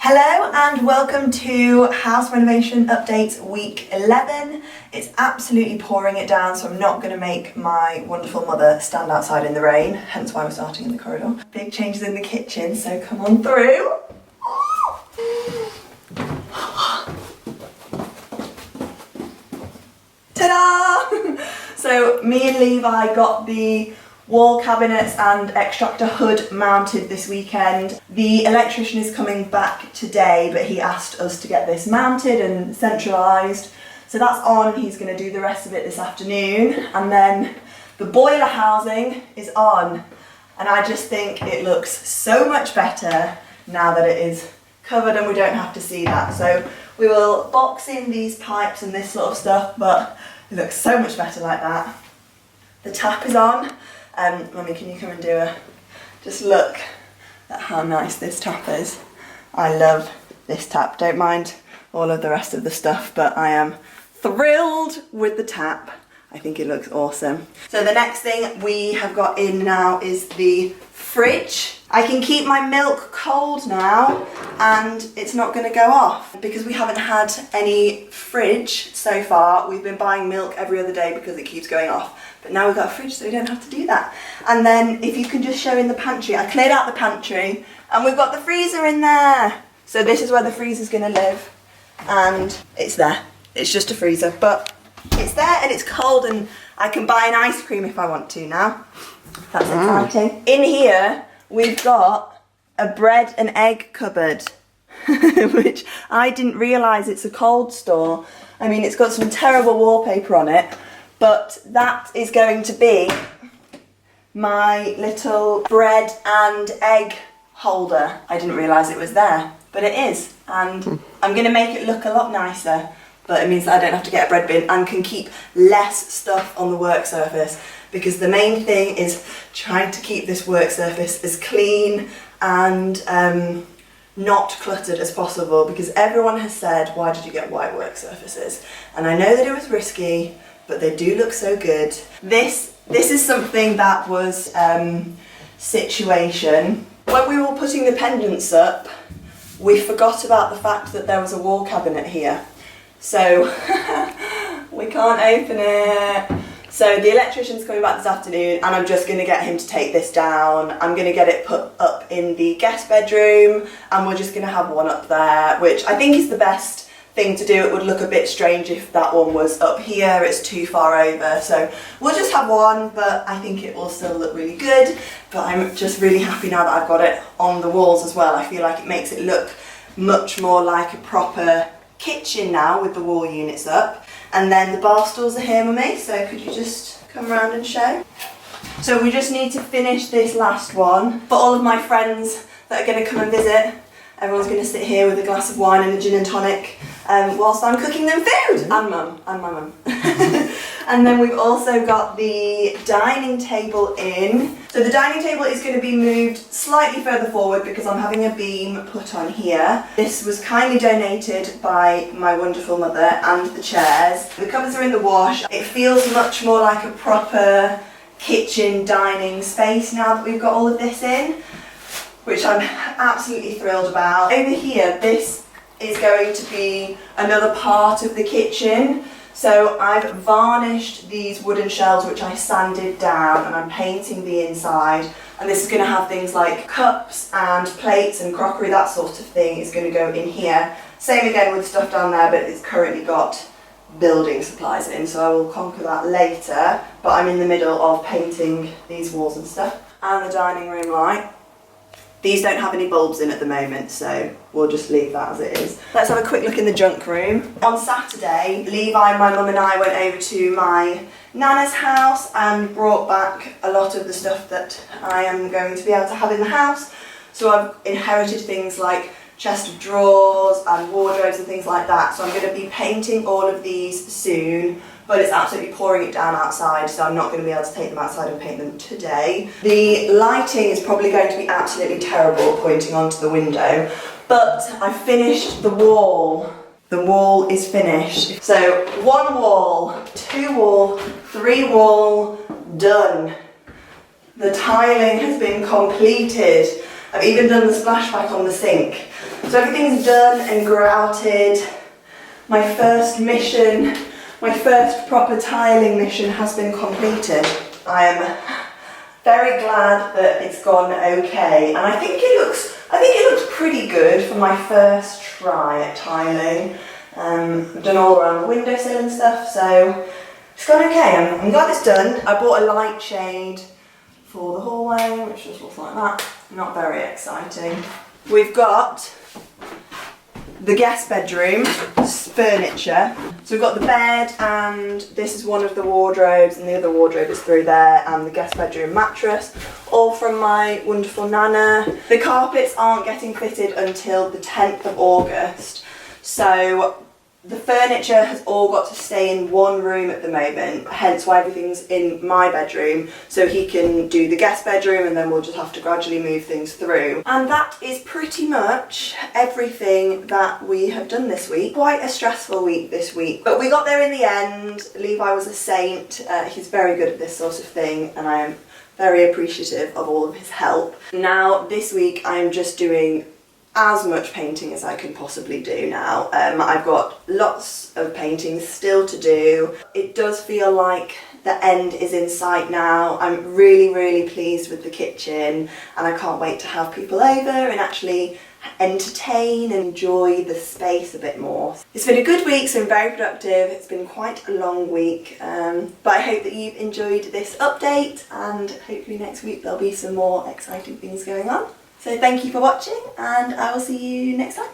Hello and welcome to House Renovation Updates Week 11. It's absolutely pouring it down, so I'm not going to make my wonderful mother stand outside in the rain, hence why we're starting in the corridor. Big changes in the kitchen, so come on through. Ta-da! So me and Levi got the wall cabinets and extractor hood mounted this weekend. The electrician is coming back today, but he asked us to get this mounted and centralised. So that's on, he's going to do the rest of it this afternoon. And then the boiler housing is on. And I just think it looks so much better now that it is covered and we don't have to see that. So we will box in these pipes and this sort of stuff, but it looks so much better like that. The tap is on. Mummy, can you come and do just look at how nice this tap is. I love this tap. Don't mind all of the rest of the stuff, but I am thrilled with the tap. I think it looks awesome. So the next thing we have got in now is the fridge. I can keep my milk cold now and it's not going to go off because we haven't had any fridge so far. We've been buying milk every other day because it keeps going off. But now we've got a fridge so we don't have to do that. And then if you can just show in the pantry, I cleared out the pantry and we've got the freezer in there. So this is where the freezer's going to live and it's there. It's just a freezer, but it's there and it's cold and I can buy an ice cream if I want to now. That's exciting. In here, we've got a bread and egg cupboard, which I didn't realise it's a cold store. I mean, it's got some terrible wallpaper on it, but that is going to be my little bread and egg holder. I didn't realise it was there, but it is. And I'm going to make it look a lot nicer, but it means that I don't have to get a bread bin and can keep less stuff on the work surface, because the main thing is trying to keep this work surface as clean and not cluttered as possible, because everyone has said, why did you get white work surfaces? And I know that it was risky, but they do look so good. This is something that was situation. When we were putting the pendants up, we forgot about the fact that there was a wall cabinet here. So we can't open it. So the electrician's coming back this afternoon and I'm just going to get him to take this down. I'm going to get it put up in the guest bedroom and we're just going to have one up there, which I think is the best thing to do. It would look a bit strange if that one was up here. It's too far over. So we'll just have one, but I think it will still look really good. But I'm just really happy now that I've got it on the walls as well. I feel like it makes it look much more like a proper kitchen now with the wall units up. And then the bar stools are here, Mummy, so could you just come around and show? So we just need to finish this last one. For all of my friends that are going to come and visit, everyone's going to sit here with a glass of wine and a gin and tonic whilst I'm cooking them food. And Mum, and my mum. And then we've also got the dining table in. So the dining table is going to be moved slightly further forward because I'm having a beam put on here. This was kindly donated by my wonderful mother, and the chairs. The covers are in the wash. It feels much more like a proper kitchen dining space now that we've got all of this in, which I'm absolutely thrilled about. Over here, this is going to be another part of the kitchen. So I've varnished these wooden shelves which I sanded down and I'm painting the inside, and this is going to have things like cups and plates and crockery, that sort of thing is going to go in here. Same again with stuff down there, but it's currently got building supplies in, so I will conquer that later. But I'm in the middle of painting these walls and stuff. And the dining room light. These don't have any bulbs in at the moment, so we'll just leave that as it is. Let's have a quick look in the junk room. On Saturday, Levi, my mum and I went over to my nana's house and brought back a lot of the stuff that I am going to be able to have in the house. So I've inherited things like chest of drawers and wardrobes and things like that. So I'm going to be painting all of these soon. But it's absolutely pouring it down outside, so I'm not going to be able to take them outside and paint them today. The lighting is probably going to be absolutely terrible pointing onto the window, but I finished the wall. The wall is finished. So 1 wall, 2 wall, 3 wall, done. The tiling has been completed. I've even done the splashback on the sink. So everything's done and grouted. My first mission, my first proper tiling mission has been completed. I am very glad that it's gone okay, and I think it looks pretty good for my first try at tiling. I've done all around the windowsill and stuff, so it's gone okay. I'm glad it's done. I bought a light shade for the hallway, which just looks like that. Not very exciting. We've got the guest bedroom furniture. So we've got the bed, and this is one of the wardrobes, and the other wardrobe is through there, and the guest bedroom mattress, all from my wonderful Nana. The carpets aren't getting fitted until the 10th of August, so the furniture has all got to stay in one room at the moment, hence why everything's in my bedroom, so he can do the guest bedroom and then we'll just have to gradually move things through. And that is pretty much everything that we have done this week. Quite a stressful week this week, but we got there in the end. Levi was a saint. He's very good at this sort of thing, and I am very appreciative of all of his help. Now this week I'm just doing as much painting as I can possibly do now. I've got lots of painting still to do. It does feel like the end is in sight now. I'm really pleased with the kitchen, and I can't wait to have people over and actually entertain and enjoy the space a bit more. It's been a good week, so I'm very productive. It's been quite a long week, but I hope that you've enjoyed this update, and hopefully next week there'll be some more exciting things going on. So thank you for watching, and I will see you next time.